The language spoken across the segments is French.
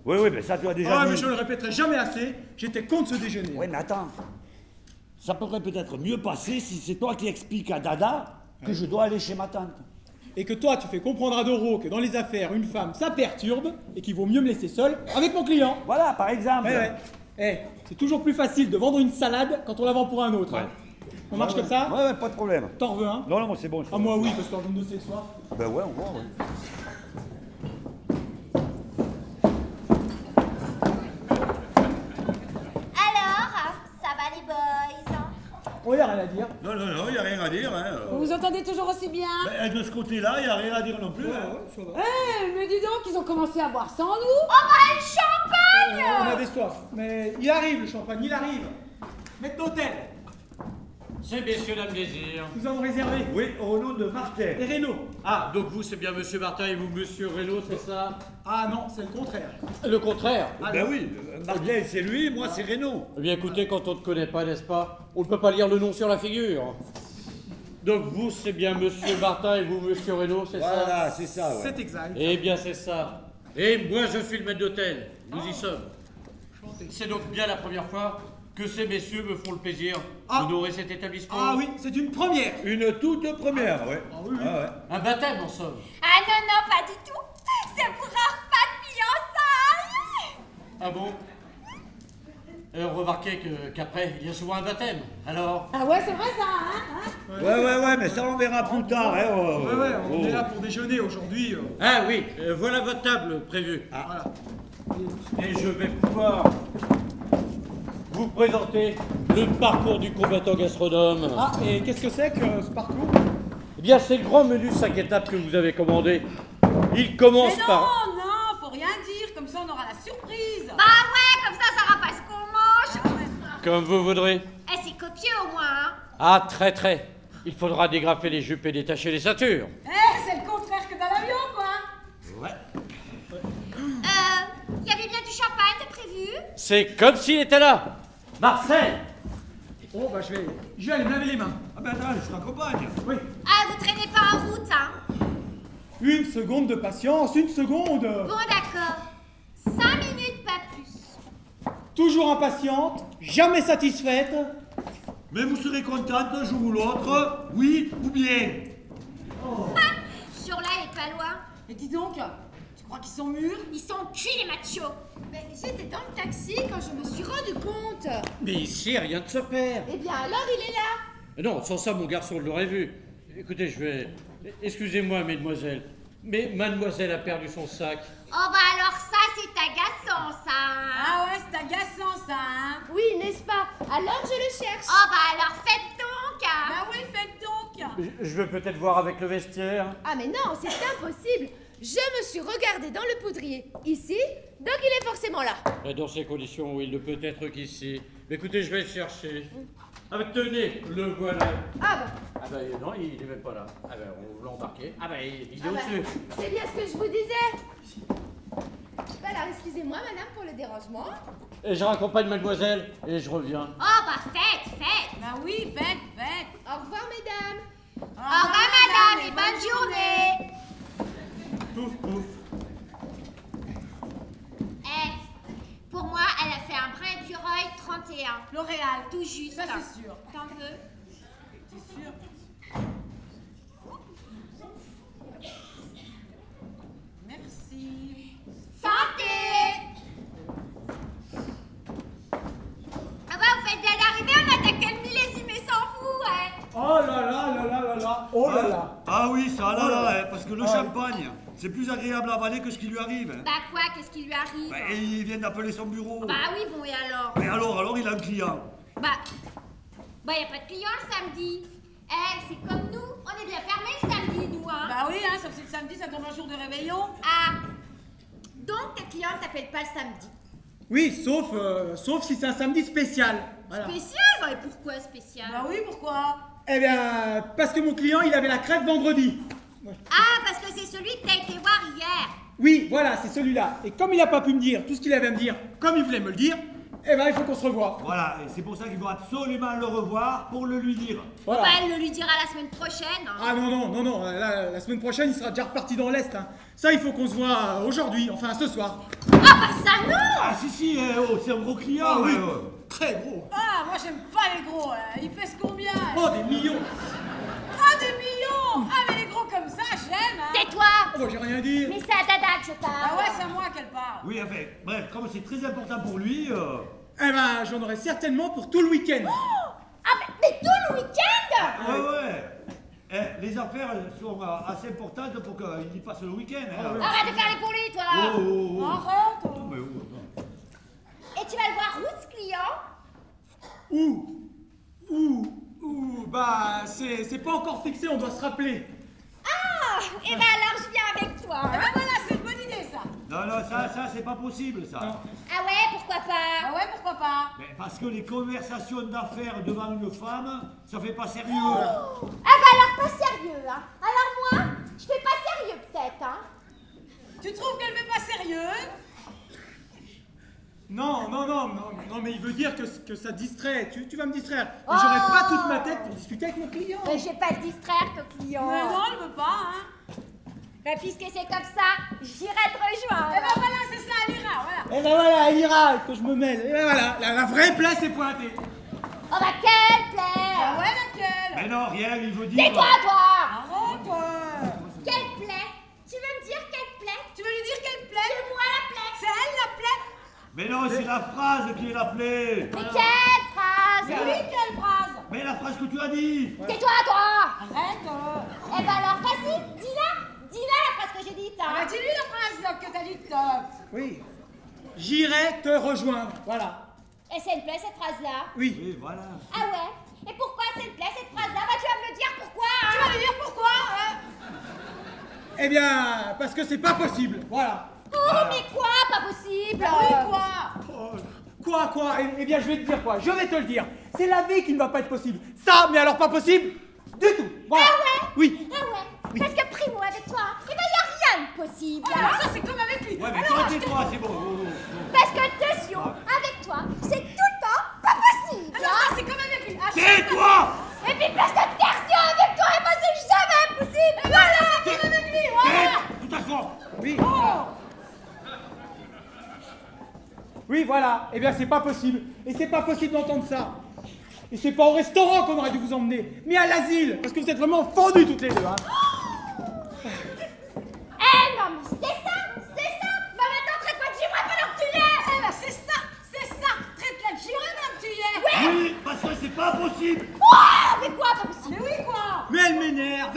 Oui, oui, mais ça tu as déjà Ah, dit. mais je ne le répéterai jamais assez, j'étais contre ce déjeuner. Oui, mais attends. Ça pourrait peut-être mieux passer si c'est toi qui expliques à Dada que je dois aller chez ma tante. Et que toi, tu fais comprendre à Doro que dans les affaires, une femme, ça perturbe, et qu'il vaut mieux me laisser seul avec mon client. Voilà, par exemple. C'est toujours plus facile de vendre une salade quand on la vend pour un autre. Hein. On marche comme ça? Ouais, pas de problème. T'en veux un? Non, non, c'est bon. Ah, moi oui, parce qu'en jaune de ce soir. Ben ouais, on voit, ouais. Alors, ça va les boys? On y a rien à dire. Non, non, non, il n'y a rien à dire. Hein. Vous vous entendez toujours aussi bien? Ben, de ce côté-là, il n'y a rien à dire non plus. Hein. Ça va. Eh, mais dis donc, ils ont commencé à boire sans nous. Oh bah le champagne! On avait soif. Mais il arrive le champagne, il arrive. Maître d'hôtel, C'est messieurs, dames, désir. nous avons réservé. Oui, au nom de Martin. Et Renault. Ah, donc vous, c'est bien monsieur Martin et vous, monsieur Reynaud, c'est ça? Ah non, c'est le contraire. Le contraire. Ben oui, Martin c'est lui, moi c'est Renaud. Eh bien, écoutez, quand on ne connaît pas, n'est-ce pas, on ne peut pas lire le nom sur la figure. Donc vous, c'est bien monsieur Martin et vous, monsieur Reynaud, c'est ça? Voilà, c'est ça, ouais. C'est exact. Eh bien, c'est ça. Et moi, je suis le maître d'hôtel. Nous y sommes. C'est donc bien la première fois que ces messieurs me font le plaisir d'honorer cet établissement. Ah oui, c'est une première. Une toute première, ouais. Ah oui, oui. Ah, ouais. Un baptême, en somme. Ah non, non, pas du tout. C'est pour un repas de fiançailles. Ah bon? Remarquez qu'après, il y a souvent un baptême. Alors? Ah ouais, c'est vrai ça, hein? Ouais, mais ça on verra plus tard, hein. Ouais, on est là pour déjeuner aujourd'hui. Ah oui, voilà votre table prévue. Voilà. Et je vais pouvoir vous présenter le parcours du combattant gastronome. Ah, et qu'est-ce que c'est que ce parcours? Eh bien, c'est le grand menu 5 étapes que vous avez commandé. Il commence Mais non, par... non, faut rien dire, comme ça on aura la surprise. Bah ouais, comme ça pas ce qu'on mange. Comme vous voudrez. Eh, c'est copieux au moins, hein. Ah, très. Il faudra dégrafer les jupes et détacher les ceintures. Eh, c'est le contraire que dans l'avion, quoi. Il y avait bien du champagne de prévu? C'est comme s'il était là. Marcel! Oh, bah je vais aller me laver les mains. Ah ben attends, je t'accompagne. Oui. Ah, vous traînez pas en route, hein. Une seconde de patience, une seconde. Bon, d'accord. 5 minutes, pas plus. Toujours impatiente, jamais satisfaite. Mais vous serez contente un jour ou l'autre, oui ou bien. Sur là, il est pas loin. Et dis donc, tu crois qu'ils sont mûrs? Ils sont cuits, les machos. Mais j'étais dans le taxi quand je me suis rendu compte. Mais ici, rien ne se perd. Eh bien alors il est là. Non, sans ça, mon garçon l'aurait vu. Écoutez, je vais... Excusez-moi, mesdemoiselles, mais mademoiselle a perdu son sac. Oh, bah alors ça, c'est agaçant, ça. Hein. Ah ouais, c'est agaçant ça, hein? Oui, n'est-ce pas? Alors je le cherche. Oh, bah alors faites donc. Hein. Bah oui, faites donc. Je vais peut-être voir avec le vestiaire. Ah mais non, c'est impossible. Je me suis regardée dans le poudrier. Ici, donc il est forcément là. Et dans ces conditions, oui, il ne peut être qu'ici. Mais écoutez, je vais le chercher. Ah ben tenez, le voilà. Ah bah, Ah ben non, il n'est même pas là. Ah ben on l'a embarqué. Ah ben il est ah bah, au-dessus. c'est bien ce que je vous disais. Bah alors excusez-moi madame pour le dérangement. Et je raccompagne mademoiselle et je reviens. Oh, bah faites. Bah oui, faites. Au revoir mesdames. Au revoir, madame, et bonne journée. Pouf. Eh, pour moi, elle a fait un brin écureuil 31. L'Oréal, Tout juste. ça c'est sûr. T'en veux? C'est sûr. Merci. Santé. Ah bah, vous faites bien d'arriver, on attaque quel millésime et s'en fout, ouais. Oh là. Oh là là. Ah oui, ça là, là, parce que le champagne, c'est plus agréable à avaler que ce qui lui arrive. Hein. Bah quoi, qu'est-ce qui lui arrive? Bah, et il vient d'appeler son bureau. Bah oui, bon, et alors? Mais alors, il a un client. Bah, y a pas de clients le samedi. Eh, c'est comme nous, on est bien fermés le samedi, nous, hein. Bah oui, hein, sauf si le samedi ça tombe un jour de réveillon. Ah, donc ta cliente t'appelle pas le samedi. Oui, sauf si c'est un samedi spécial. Voilà. Spécial? Ouais, et pourquoi spécial? Bah oui, pourquoi? Eh bien, parce que mon client, il avait la crève vendredi. Ah, parce que c'est celui que t'as été voir hier. Oui, voilà, c'est celui-là. Et comme il n'a pas pu me dire tout ce qu'il avait à me dire, comme il voulait me le dire, Eh ben, il faut qu'on se revoie. Voilà, et c'est pour ça qu'il faut absolument le revoir pour le lui dire. Voilà. Bah, elle le lui dira la semaine prochaine. Hein. Ah non, la semaine prochaine, il sera déjà reparti dans l'Est. Hein. Ça, il faut qu'on se voit aujourd'hui, enfin ce soir. Ah bah ça non. Ah si, c'est un gros client. Ah oui, très gros. Ah, moi j'aime pas les gros. Ils pèsent combien? Oh, des millions. Ah, des millions. Ah, mais les gros comme ça, j'aime. Hein. Tais-toi. Oh, bah, j'ai rien dit. Mais c'est à Dada que je parle. Ah ouais, c'est à moi qu'elle parle. Oui, enfin, bref, comme c'est très important pour lui... Eh ben, j'en aurai certainement pour tout le week-end. Ah mais tout le week-end. Ouais. Les affaires sont assez importantes pour qu'il y passe le week-end. Hein. Arrête de parler pour lui, toi. Oh. Arrête. Mais oh, Et tu vas le voir où, ce client? Bah, c'est pas encore fixé, on doit se rappeler. Ah, et ben alors je viens avec toi. Ah ben voilà, c'est une bonne idée ça. Non, ça, c'est pas possible, ça. Non. Ah ouais, pourquoi pas? Ah ouais, pourquoi pas? Mais parce que les conversations d'affaires devant une femme, ça fait pas sérieux. Ah bah alors pas sérieux, hein. Alors moi, je fais pas sérieux peut-être, hein. Tu trouves qu'elle fait pas sérieux? Non, mais il veut dire que ça distrait. Tu vas me distraire. Et j'aurai pas toute ma tête pour discuter avec mon client. Mais je vais pas te distraire, ton client. Mais non, elle veut pas, hein. Bah puisque c'est comme ça, j'irai te rejoindre. Eh ben voilà, c'est ça, elle ira, voilà. Et ben voilà, elle ira, que je me mêle. Et ben voilà, la vraie place est pointée. Oh bah quelle plaie. Ah ouais, laquelle? Mais non, rien, il veut dire... Tais-toi, toi. Arrête, toi. Quelle plaie? Tu veux me dire quelle plaie? Tu veux lui dire qu'elle plaît? C'est moi la plaie. C'est elle la plaie? Mais non, c'est la phrase qui est la plaie. Mais quelle phrase? Mais oui, quelle phrase? Mais la phrase que tu as dit. Tais-toi, toi. Arrête. Eh ben alors, vas-y, dis-la la phrase que j'ai dite. Ah Hein. bah dis-lui la phrase que t'as dite. Oui. J'irai te rejoindre. Voilà. Et c'est une plaie cette phrase-là? Oui. Oui, voilà. Ah ouais? Et pourquoi c'est une plaie cette phrase-là? Bah tu vas me le dire pourquoi, hein. Tu vas lui dire pourquoi? Eh bien, parce que c'est pas possible. Voilà. Oh mais quoi? Pas possible. Bah oui, quoi? Quoi Eh bien, je vais te dire quoi. Je vais te le dire. C'est la vie qui ne va pas être possible. Ça, mais alors pas possible du tout. Voilà. Ah ouais? Oui. Ah ouais? Parce que Primo avec toi, eh ben y a rien de possible. Alors ça, c'est comme avec lui. Ouais, mais Alors, toi, tais-toi, c'est bon. Parce que Tessio, avec toi, c'est tout le temps pas possible. alors hein. ça, c'est comme avec lui. À chaque fois. Tais-toi. Et puis parce que Tertio avec toi, eh ben c'est jamais possible. Voilà. C'est comme avec lui, voilà. Tout à fait. Oui. Oui, voilà. Eh bien, c'est pas possible. Et c'est pas possible d'entendre ça. Et c'est pas au restaurant qu'on aurait dû vous emmener, mais à l'asile, parce que vous êtes vraiment fondus toutes les deux. Hein. Eh non mais c'est ça. Bah maintenant traite-moi de givré pendant que tu y es. Eh ben c'est ça. Traite-la de jurée, même tu y es. Oui, parce que c'est pas possible. Oh, mais quoi pas possible? Mais oui, quoi? Mais elle m'énerve.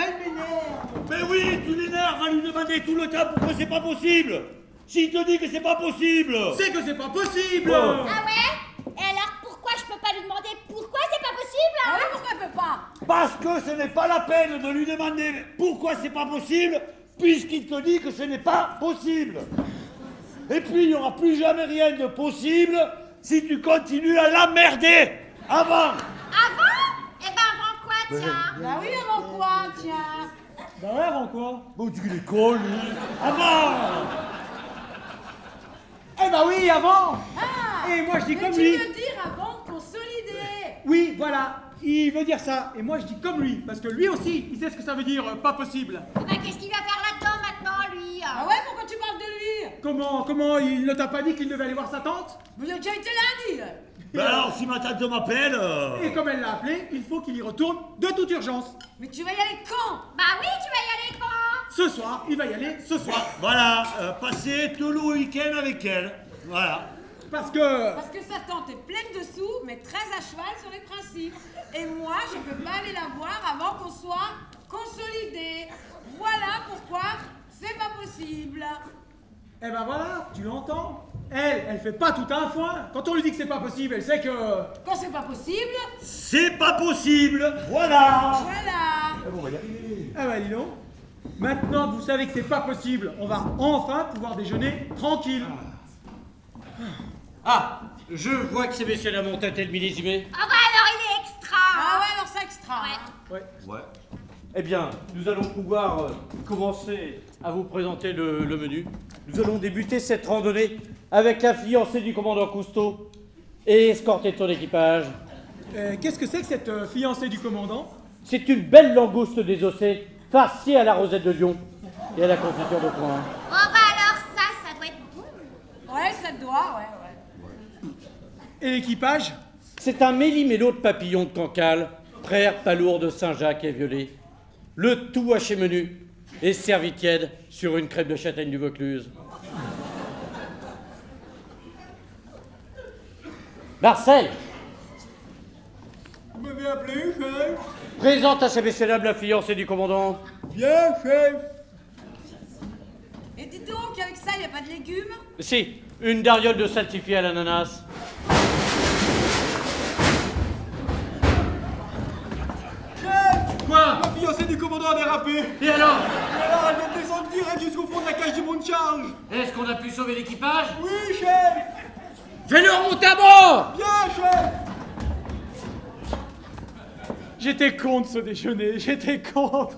Mais oui, tu l'énerves à lui demander tout le temps pourquoi c'est pas possible. S'il te dit que c'est pas possible. C'est que c'est pas possible. Oh. Ah ouais? Et alors pourquoi je peux pas lui demander pourquoi c'est pas possible? Ah Hein? oui, pourquoi elle peut pas? Parce que ce n'est pas la peine de lui demander pourquoi c'est pas possible, puisqu'il te dit que ce n'est pas possible. Et puis il n'y aura plus jamais rien de possible si tu continues à l'emmerder. Avant. Avant? Eh ben avant quoi, tiens? Bah oui, avant quoi, tiens? Bah ouais, avant quoi? Bon, tu es con, lui. Avant. Eh bah oui, avant. Ah. Et moi je dis Mais comme tu lui. veux dire avant de consolider. Oui, voilà. Il veut dire ça. Et moi je dis comme lui, parce que lui aussi, il sait ce que ça veut dire pas possible. Eh ben qu'est-ce qu'il va faire là-dedans maintenant, lui? Ah ouais, pourquoi tu parles de lui? Comment il ne t'a pas dit qu'il devait aller voir sa tante? Mais il a déjà été lundi. Ben alors, si ma tante m'appelle... Et comme elle l'a appelé, il faut qu'il y retourne de toute urgence. Mais tu vas y aller quand? Bah oui, tu vas y aller quand? Ce soir, il va y aller ce soir. Voilà, passer tout le week-end avec elle. Voilà. Parce que... Parce que sa tante est pleine de sous, mais très à cheval sur les principes. Et moi, je peux pas aller la voir avant qu'on soit consolidés. Voilà pourquoi c'est pas possible. Eh ben voilà, tu l'entends. Elle fait pas tout un foin. Quand on lui dit que c'est pas possible, elle sait que... Quand c'est pas possible, C'est pas possible. Voilà. voilà. On va y arriver. Ah bah dis donc. Maintenant que vous savez que c'est pas possible, on va enfin pouvoir déjeuner tranquille. Ah, je vois que ces messieurs-là m'ont tâté le millésimé. Ah bah alors il est extra. Ah ouais, alors c'est extra. Ouais. Ouais. Ouais. Eh bien, nous allons pouvoir commencer à vous présenter le menu. Nous allons débuter cette randonnée avec la fiancée du commandant Cousteau et escorter ton équipage. Qu'est-ce que c'est que cette fiancée du commandant? C'est une belle langouste désossée, farcie à la rosette de lion et à la confiture de coin. Oh bah alors ça doit être bon. Ouais, ça doit, ouais. Et l'équipage? C'est un méli-mélo de papillons de Cancale, frère palourd de Saint-Jacques et violet. Le tout haché menu et servi tiède sur une crêpe de châtaigne du Vaucluse. Marcel, Vous m'avez appelé, chef? présente à ces messieurs-dames la fiancée du commandant. Bien, chef. Et dis donc, avec ça, il n'y a pas de légumes? Si, une dariole de salsifis à l'ananas. Chef! Quoi? La fiancée du commandant a dérapé. Et alors? Et alors, elle vient de descendre direct jusqu'au fond de la cage du monde de charge. Est-ce qu'on a pu sauver l'équipage? Oui, chef! Fais-le remonter à bord! Bien, chef! J'étais con de ce déjeuner, j'étais con.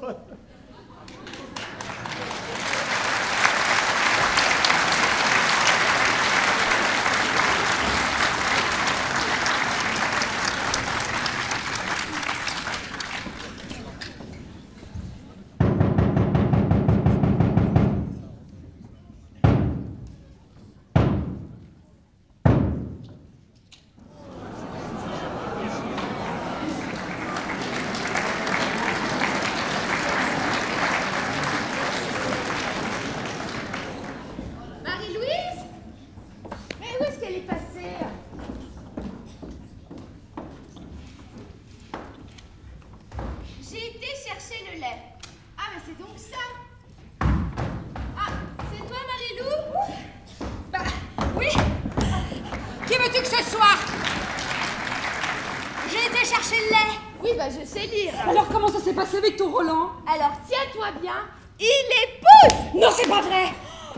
Marie-Louise? Mais où est-ce qu'elle est passée? J'ai été chercher le lait. Ah, mais c'est donc ça. Ah, c'est toi, Marie-Lou? Bah, oui. Qui veux-tu que ce soit? J'ai été chercher le lait. Oui, bah je sais lire. Alors, comment ça s'est passé avec ton Roland? Alors tiens-toi bien, il épouse! Non, c'est pas vrai.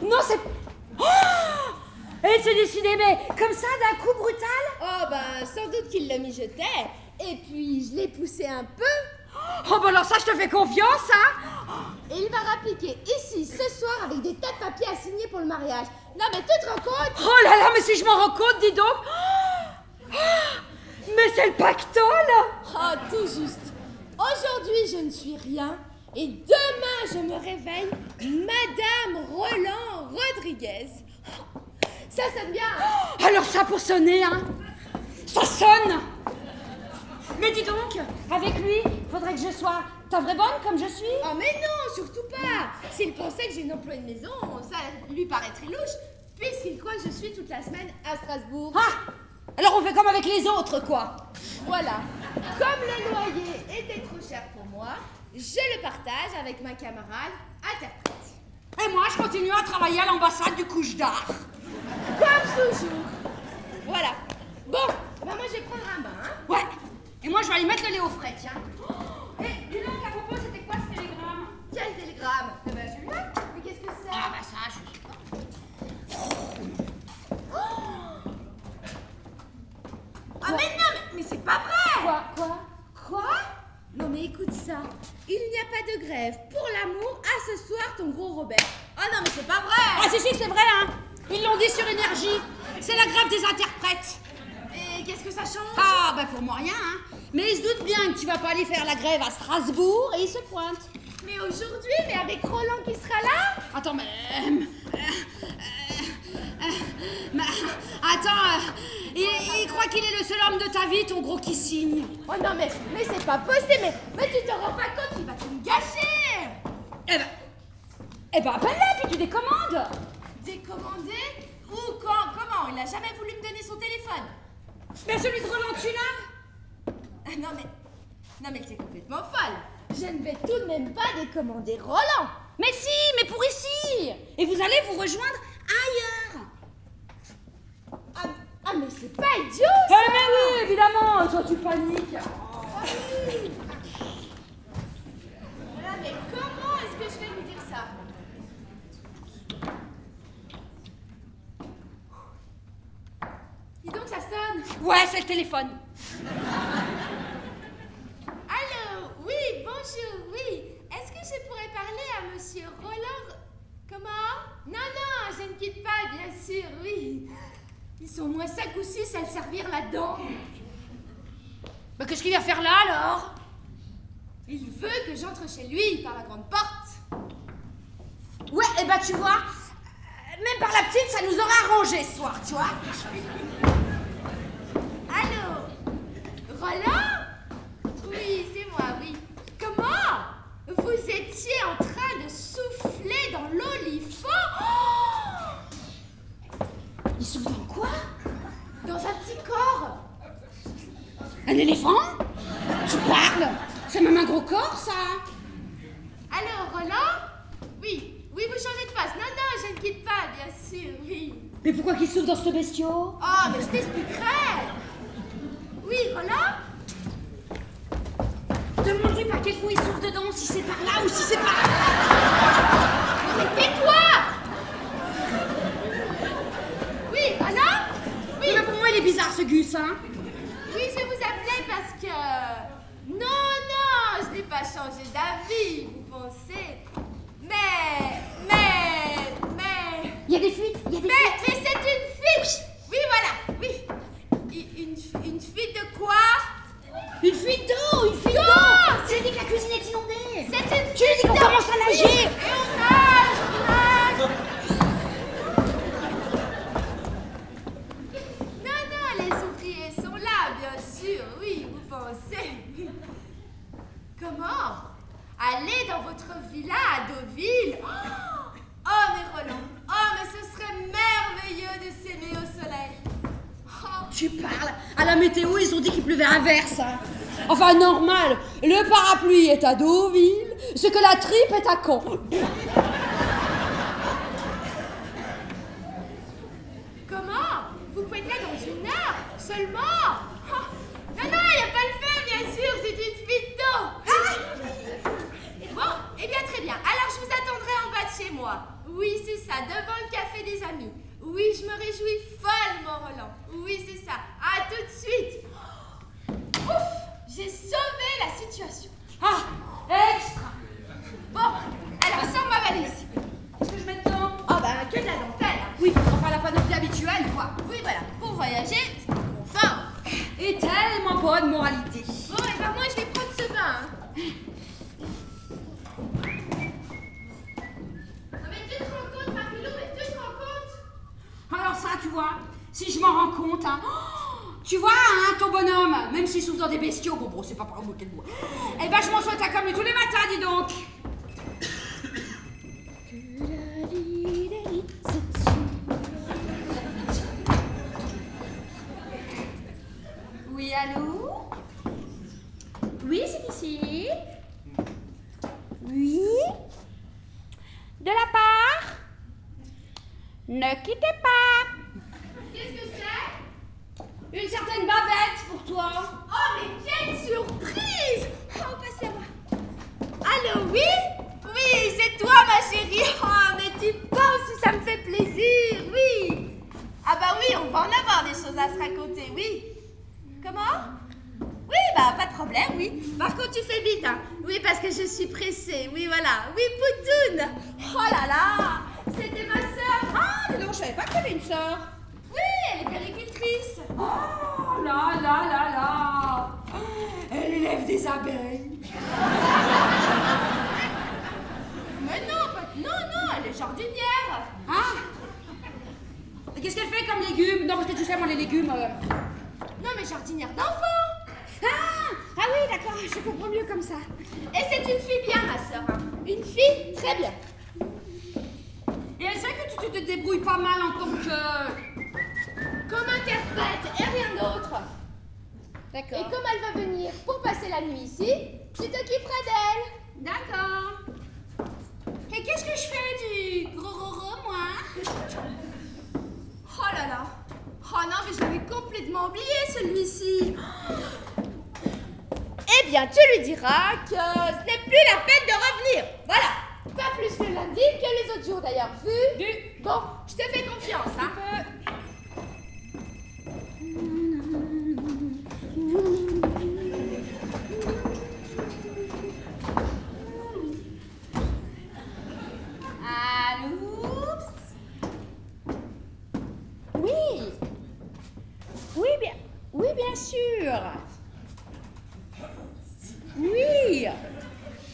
Non, c'est... Oh, elle s'est décidée, mais comme ça, d'un coup brutal? Oh, bah sans doute qu'il le mijotait. Et puis je l'ai poussé un peu. Oh, bah alors ça, je te fais confiance, hein? Et il va rappliquer ici ce soir avec des tas de papiers à signer pour le mariage. Non, mais tu te rends compte? Oh là là, mais si je m'en rends compte, dis donc. Oh, mais c'est le pactole. Oh, tout juste. Aujourd'hui, je ne suis rien. Et demain, je me réveille Madame Roland Rodriguez. Ça sonne bien. Hein? Alors ça, pour sonner, hein? Ça sonne. Mais dis donc, avec lui, faudrait que je sois ta vraie bonne comme je suis. Oh, mais non, surtout pas. S'il pensait que j'ai une employée de maison, ça lui paraîtrait louche, puisqu'il croit que je suis toute la semaine à Strasbourg. Ah! Alors on fait comme avec les autres, quoi. Voilà. Comme le loyer était trop cher pour moi, je le partage avec ma camarade interprète. Et moi, je continue à travailler à l'ambassade du Couche d'Art. Comme toujours. Voilà. Bon, bah moi je vais prendre un bain. Hein. Ouais. Et moi, je vais aller mettre le lait au frais, tiens. Et dis donc, à propos, c'était quoi ce télégramme? Quel télégramme? Eh ben celui-là. Mais qu'est-ce que c'est? Ah bah ça, je sais pas. Ah mais non, mais c'est pas vrai. Quoi? Non mais écoute ça. Il n'y a pas de grève pour l'amour à ce soir, ton gros Robert. Ah non mais c'est pas vrai. Ah si, c'est vrai, hein. Ils l'ont dit sur Énergie. C'est la grève des interprètes. Et qu'est-ce que ça change? Ah bah pour moi, rien, hein. Mais ils se doutent bien que tu vas pas aller faire la grève à Strasbourg et ils se pointent. Mais aujourd'hui, mais avec Roland qui sera là? Attends, mais... attends, il croit qu'il est le seul homme de ta vie, ton gros qui signe. Oh non mais c'est pas possible, mais tu te rends pas compte qu'il va tout me gâcher. Eh ben appelle-le, puis tu décommandes. Décommandé? Où, quand, comment? Il a jamais voulu me donner son téléphone. Mais celui de Roland, tu l'as? Non mais t'es complètement folle. Je ne vais tout de même pas décommander Roland. Mais si, mais pour ici. Et vous allez vous rejoindre ailleurs. Ah mais c'est pas idiot ça. Mais oui, évidemment, toi tu paniques. Voilà, mais comment est-ce que je vais lui dire ça? Dis donc, ça sonne. Ouais, c'est le téléphone. Allô, oui, bonjour, oui. Est-ce que je pourrais parler à monsieur Roland? Comment? Non, je ne quitte pas, bien sûr, oui. Ils sont au moins 5 ou 6 à le servir là-dedans. Mais qu'est-ce qu'il vient faire là, alors? Il veut que j'entre chez lui par la grande porte. Ouais, et bah tu vois, même par la petite, ça nous aurait arrangé ce soir, tu vois. Allô? Roland? Oui, c'est moi, oui. Comment? Vous étiez en train de souffler dans l'olifant? Oh! Il souffle dans quoi? Dans un petit corps. Un éléphant? Tu parles? C'est même un gros corps, ça. Alors, Roland? Oui, oui, vous changez de place. Non, non, je ne quitte pas, bien sûr, oui. Mais pourquoi qu'il souffle dans ce bestiau? Oh, mais je t'expliquerai. Oui, Roland? Demande-lui par quel coup il souffle dedans, si c'est par là ou si c'est par là. Mais tais-toi! Oui, Roland? Oui. Mais pour moi, il est bizarre, ce Gus, hein. Oui, je vous appelais parce que... Non, non, je n'ai pas changé d'avis, vous pensez. Mais... Il y a des fuites, il y a des fuites. Mais c'est une fuite. Oui, voilà, oui. Une fuite de quoi? Une fuite d'eau, une fuite d'eau. Tu lui dis que la cuisine est inondée. C'est une Tu lui dis qu'on commence à nager. Oui, et on nage. Non, les ouvriers sont là, bien sûr, oui, vous pensez. Comment? Aller dans votre villa à Deauville? Oh, mais Roland, oh, mais ce serait merveilleux de s'aimer au soleil. Oh. Tu parles. À la météo, ils ont dit qu'il pleuvait à verse. Hein. Enfin, normal. Le parapluie est à Deauville, ce que la tripe est à Caen. Comment? Vous pouvez être là dans 1 heure seulement? Oh. Non, non, il n'y a pas le feu, bien sûr, c'est une fuite d'eau. Bon, eh bien, très bien. Alors, je vous attendrai en bas de chez moi. Oui, c'est ça, devant le café des amis. Oui, je me réjouis follement, Roland. Oui, c'est ça. À tout de suite. Ouf, j'ai sauvé la situation. Ah, extra. Bon, alors, sors ma valise. Qu'est-ce que je mets dedans? Oh, bah, que de la dentelle. Oui, enfin la panoplie habituelle, quoi. Oui, voilà, pour voyager, c'est confort. Et tellement bonne moralité. Bon, et ben moi, je vais prendre ce bain. Hein. Alors ça, tu vois, si je m'en rends compte, hein, tu vois, hein, ton bonhomme, même s'il souffle dans des bestiaux, bon, c'est pas par moquer de moi, eh ben je m'en souhaite comme lui tous les matins, dis donc. Oui, allô? Oui, c'est ici. Oui? De la part? Ne quittez pas. Qu'est-ce que c'est? Une certaine bavette pour toi. Oh, mais quelle surprise! Oh, passez à moi. Allô, oui? Oui, c'est toi, ma chérie. Oh, mais tu penses, ça me fait plaisir, oui. Ah bah oui, on va en avoir des choses à se raconter, oui. Comment? Oui, bah, pas de problème, oui. Par contre, tu fais vite, hein. Oui, parce que je suis pressée, oui, voilà. Oui, Poutoune. Oh là là, c'était ma sœur. Ah, mais non, je savais pas qu'il y avait une sœur. Oui, elle est péricultrice. Oh là là là là. Elle élève des abeilles. Mais non, elle est jardinière. Ah. Et qu'est-ce qu'elle fait comme légumes? Non, parce que tu sais, moi, les légumes... Non, mais jardinière d'enfants. Ah oui, d'accord, je comprends mieux comme ça. Et c'est une fille bien, ma sœur. Hein. Une fille très bien. Et elle sait que tu te débrouilles pas mal en tant que... Comme interprète et rien d'autre. D'accord. Et comme elle va venir pour passer la nuit ici, tu t'occuperas d'elle. D'accord. Et qu'est-ce que je fais du gros moi? Oh là là. Oh non, mais je l'avais complètement oublié, celui-ci. Eh bien, tu lui diras que ce n'est plus la peine de revenir. Voilà. Pas plus le lundi que les autres jours, d'ailleurs. Vu? Bon, je te fais confiance, hein. Allô? Oui. sûr. Oui.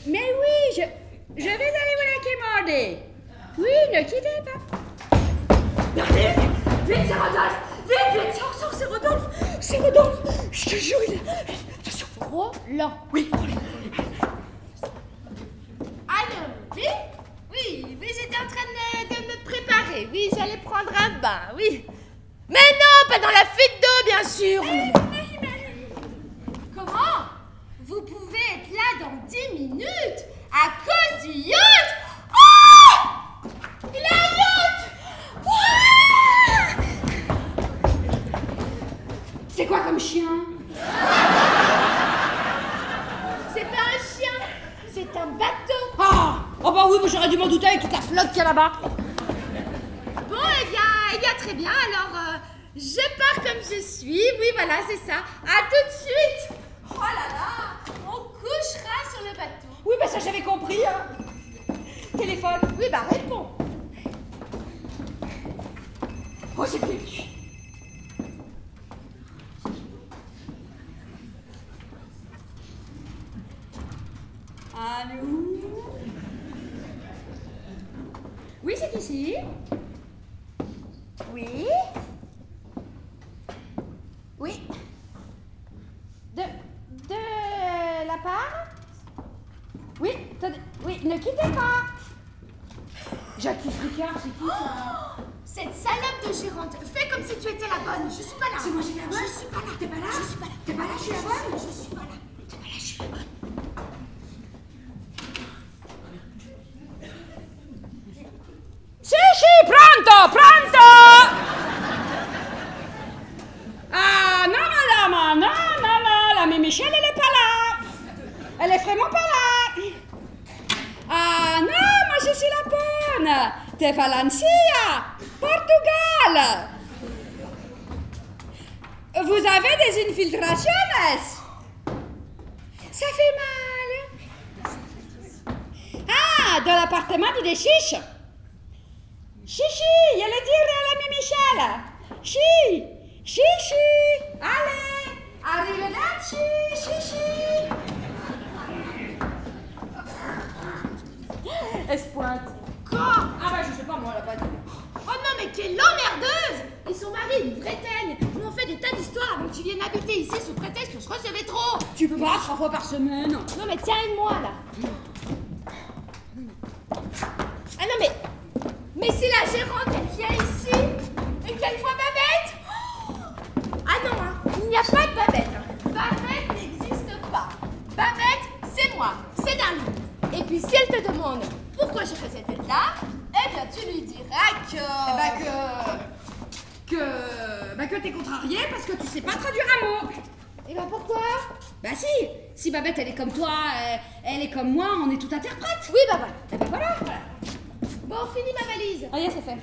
Mais oui, je vais aller vous la quémander. Oui, ne quittez pas. Allez, vite, c'est Rodolphe. Vite, sors, c'est Rodolphe. C'est Rodolphe. Je te jure, il est... Attention. Roland. Oui. Alors, oui, j'étais en train de me préparer. Oui, j'allais prendre un bain, oui. Mais non, pas dans la fuite d'eau, bien sûr. Comment? Vous pouvez être là dans 10 minutes à cause du yacht? Oh! Il a un yacht! C'est quoi comme chien? C'est pas un chien, c'est un bateau. Oh bah oui, moi j'aurais dû m'en douter avec toute la flotte qu'il y a là-bas. Bon, eh bien, très bien. Alors, je pars comme je suis. Oui, voilà, c'est ça. À tout de suite. Oh là là, on couchera sur le bateau. Oui, bah ça j'avais compris, hein. Téléphone. Oui, bah réponds. Oh, c'est plus. Allô? Oui, c'est ici. Oui. Oui. De la part? Oui, oui, ne quittez pas. Jackie Fricard, c'est qui ça? Cette salope de gérante, fais comme si tu étais la bonne. Je suis pas là. C'est moi, j'ai la bonne. Je suis pas là. T'es pas là? Je suis pas là. T'es pas là, je suis la bonne? Je suis pas là. T'es pas là, je suis la bonne. Si, pronto! Ah, non, madame, non, la Michelle, elle est pas là. Elle est vraiment pas là. Ah, non, moi, je suis la bonne. De Valencia, Portugal. Vous avez des infiltrations? Ça fait mal. Ah, dans l'appartement de Chiche. Chichi, il y a le dire à la Michelle. Chichi, allez, arrivederci, Chichi. Espointe. Quoi? Ah bah je sais pas, moi, elle a pas dit. Oh non, mais quelle emmerdeuse! Et son mari, une vraie teigne. Nous on fait des tas d'histoires avant que tu viennes habiter ici sous prétexte que je recevais trop. Tu pars 3 fois par semaine. Non, mais tiens, aide-moi là. Ah non, mais si la gérante, elle vient ici et qu'elle voit Babette. Oh ah non, hein, il n'y a pas de Babette. Hein. Babette n'existe pas. Babette, c'est moi, c'est Darlene. Et puis si elle te demande pourquoi j'ai fait cette tête-là, eh bien tu lui diras que t'es contrarié parce que tu sais pas traduire un mot. Et ben pourquoi? Bah si Babette elle est comme toi, elle est comme moi, on est tout interprète. Oui, bah voilà. Et ben voilà. Bon, fini ma valise. Rien c'est fait.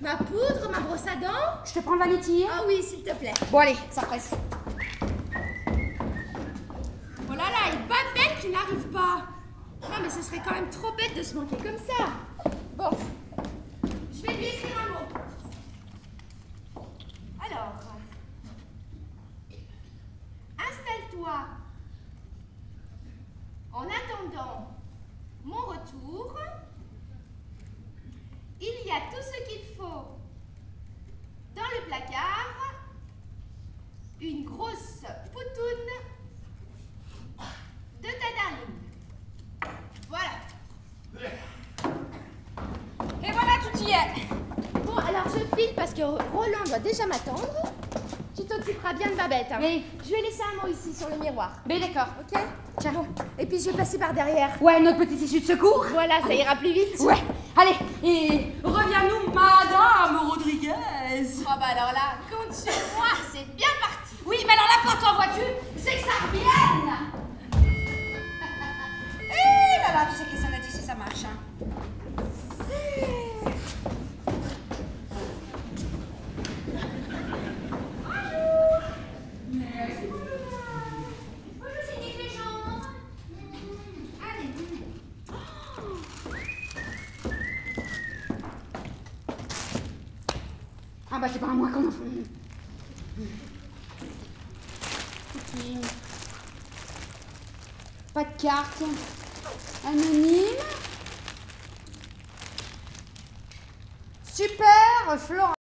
Ma poudre, ma brosse à dents. Je te prends le vanity. Ah oui, s'il te plaît. Bon allez, ça presse. Oh là là, et Babette qui n'arrive pas. Non, mais ce serait quand même trop bête de se manquer comme ça. Bon, je vais lui écrire un mot. Alors, installe-toi. En attendant mon retour, il y a tout ce qu'il faut dans le placard. Une grosse poutoune de ta Darlene. Voilà. Et voilà, tout y est. Bon, alors je file parce que Roland doit déjà m'attendre. Tu t'occuperas bien de Babette. Hein. Oui. Je vais laisser un mot ici sur le miroir. Mais d'accord. Ok? Tiens. Bon. Et puis je vais passer par derrière. Ouais, notre petit issue de secours. Voilà, ça ira plus vite. Ouais. Allez, et reviens-nous, Madame Rodriguez. Oh bah alors là, compte sur moi, c'est bien parti. Oui, mais alors là, quand en vois-tu, c'est que ça revienne. Eh là là, tu sais que ça a dit si ça marche. Hein. Ah bah c'est pas à moi qu'on en fait. ici. Pas de carte. Anonyme. Super, Florent.